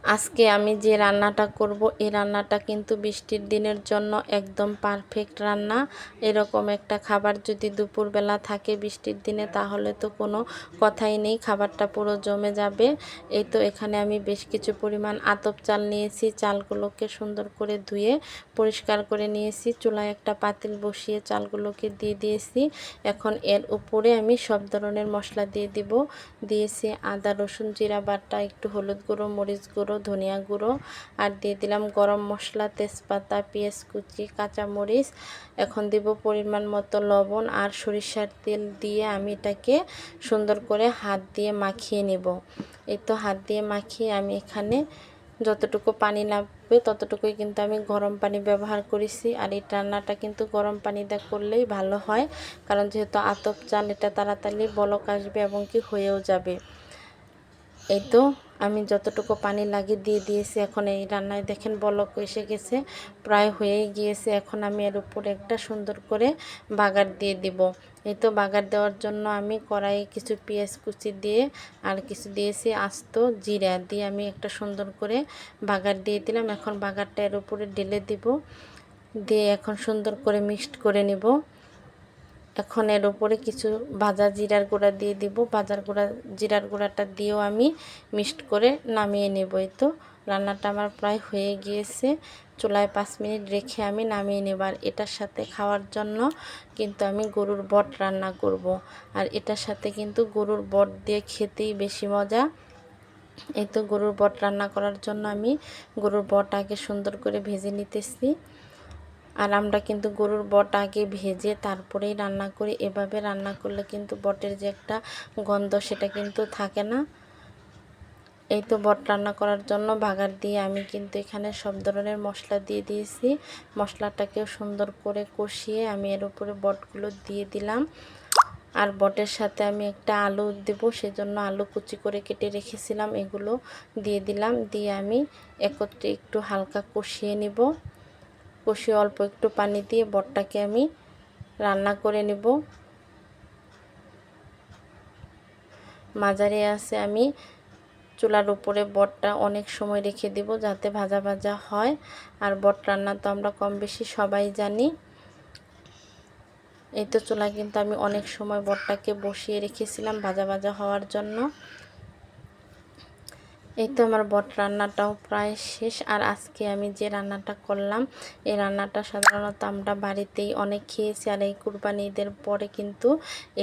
আজকে আমি যে রান্নাটা করব এই রান্নাটা কিন্তু বৃষ্টির দিনের জন্য একদম পারফেক্ট রান্না। এরকম একটা খাবার যদি দুপুরবেলা থাকে বৃষ্টির দিনে তাহলে তো কোনো কথাই নেই, খাবারটা পুরো জমে যাবে। এই তো এখানে আমি বেশ কিছু পরিমাণ আতপ চাল নিয়েছি, চালগুলোকে সুন্দর করে ধুয়ে পরিষ্কার করে নিয়েছি। চুলায় একটা পাতিল বসিয়ে চালগুলোকে দিয়ে দিয়েছি। এখন এর উপরে আমি সব ধরনের মশলা দিয়ে দিব। দিয়েছি আদা রসুন জিরা বাটা, একটু হলুদ গুঁড়ো, মরিচ গুঁড়ো, ধনিয়া গুঁড়ো, আর দিয়ে দিলাম গরম মশলা, তেজপাতা, পেঁয়াজ কুচি, কাঁচামরিচ। এখন দিব পরিমাণ মতো লবণ আর সরিষার তেল দিয়ে আমি এটাকে সুন্দর করে হাত দিয়ে মাখিয়ে নেব। এই তো হাত দিয়ে মাখিয়ে আমি এখানে যতটুকু পানি লাগবে ততটুকুই কিন্তু আমি গরম পানি ব্যবহার করেছি। আর এই রান্নাটা কিন্তু গরম পানি দিয়ে করলেই ভালো হয়, কারণ যেহেতু আতপ চাল এটা তাড়াতাড়ি বলক আসবে এবং কি হয়েও যাবে। এই তো আমি যতটুকু পানি লাগিয়ে দিয়ে দিয়েছি। এখন এই রান্নায় দেখেন বলক এসে গেছে, প্রায় হয়েই গিয়েছে। এখন আমি এর উপরে একটা সুন্দর করে বাগার দিয়ে দিব। এই তো বাগার দেওয়ার জন্য আমি কড়াইয়ে কিছু পেঁয়াজ কুচি দিয়ে আর কিছু দিয়েছি আস্ত জিরা দিয়ে আমি একটা সুন্দর করে বাগার দিয়ে দিলাম। এখন বাগারটা এর উপরে ঢেলে দিব, দিয়ে এখন সুন্দর করে মিক্সড করে নিব। এখন এর উপরে কিছু ভাজা জিরার গুঁড়া দিয়ে দিব। জিরার গুঁড়াটা দিয়েও আমি মিক্সড করে নামিয়ে নেব। এই তো রান্নাটা আমার প্রায় হয়ে গিয়েছে। চুলায় 5 মিনিট রেখে আমি নামিয়ে নেব। আর এটার সাথে খাওয়ার জন্য কিন্তু আমি গরুর বট রান্না করব। আর এটার সাথে কিন্তু গরুর বট দিয়ে খেতেই বেশি মজা। এই তো গরুর বট রান্না করার জন্য আমি গরুর বট আগে সুন্দর করে ভেজে নিতেছি। আর আমরা কিন্তু গরুর বট আগে ভেজে তারপরেই রান্না করি। এভাবে রান্না করলে কিন্তু বটের যে একটা গন্ধ সেটা কিন্তু থাকে না। এই তো বট রান্না করার জন্য বাগার দিয়ে আমি কিন্তু এখানে সব ধরনের মশলা দিয়ে দিয়েছি। মশলাটাকেও সুন্দর করে কষিয়ে আমি এর উপরে বটগুলো দিয়ে দিলাম। আর বটের সাথে আমি একটা আলু দেব, সেজন্য আলু কুচি করে কেটে রেখেছিলাম, এগুলো দিয়ে দিলাম। দিয়ে আমি একত্রে একটু হালকা কষিয়ে নিব। কষিয়ে অল্প একটু পানি দিয়ে বটটাকে আমি রান্না করে নেব। মাঝারি আছে আমি চুলার উপরে বটটা অনেক সময় রেখে দেব যাতে ভাজা ভাজা হয়। আর বট রান্না তো আমরা কম বেশি সবাই জানি। এই তো চুলা কিন্তু আমি অনেক সময় বটটাকে বসিয়ে রেখেছিলাম ভাজা ভাজা হওয়ার জন্য। এই তো আমার বট রান্নাটাও প্রায় শেষ। আর আজকে আমি যে রান্নাটা করলাম এই রান্নাটা সাধারণত আমরা বাড়িতেই অনেক খেয়েছি। আর এই কুরবানি ঈদের পরে কিন্তু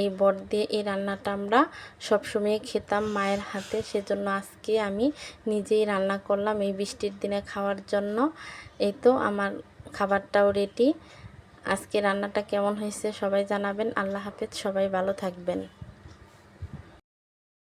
এই বট দিয়ে এই রান্নাটা আমরা সবসময় খেতাম মায়ের হাতে, সেজন্য আজকে আমি নিজেই রান্না করলাম এই বৃষ্টির দিনে খাওয়ার জন্য। এই তো আমার খাবারটাও রেডি। আজকে রান্নাটা কেমন হয়েছে সবাই জানাবেন। আল্লাহ হাফেজ, সবাই ভালো থাকবেন।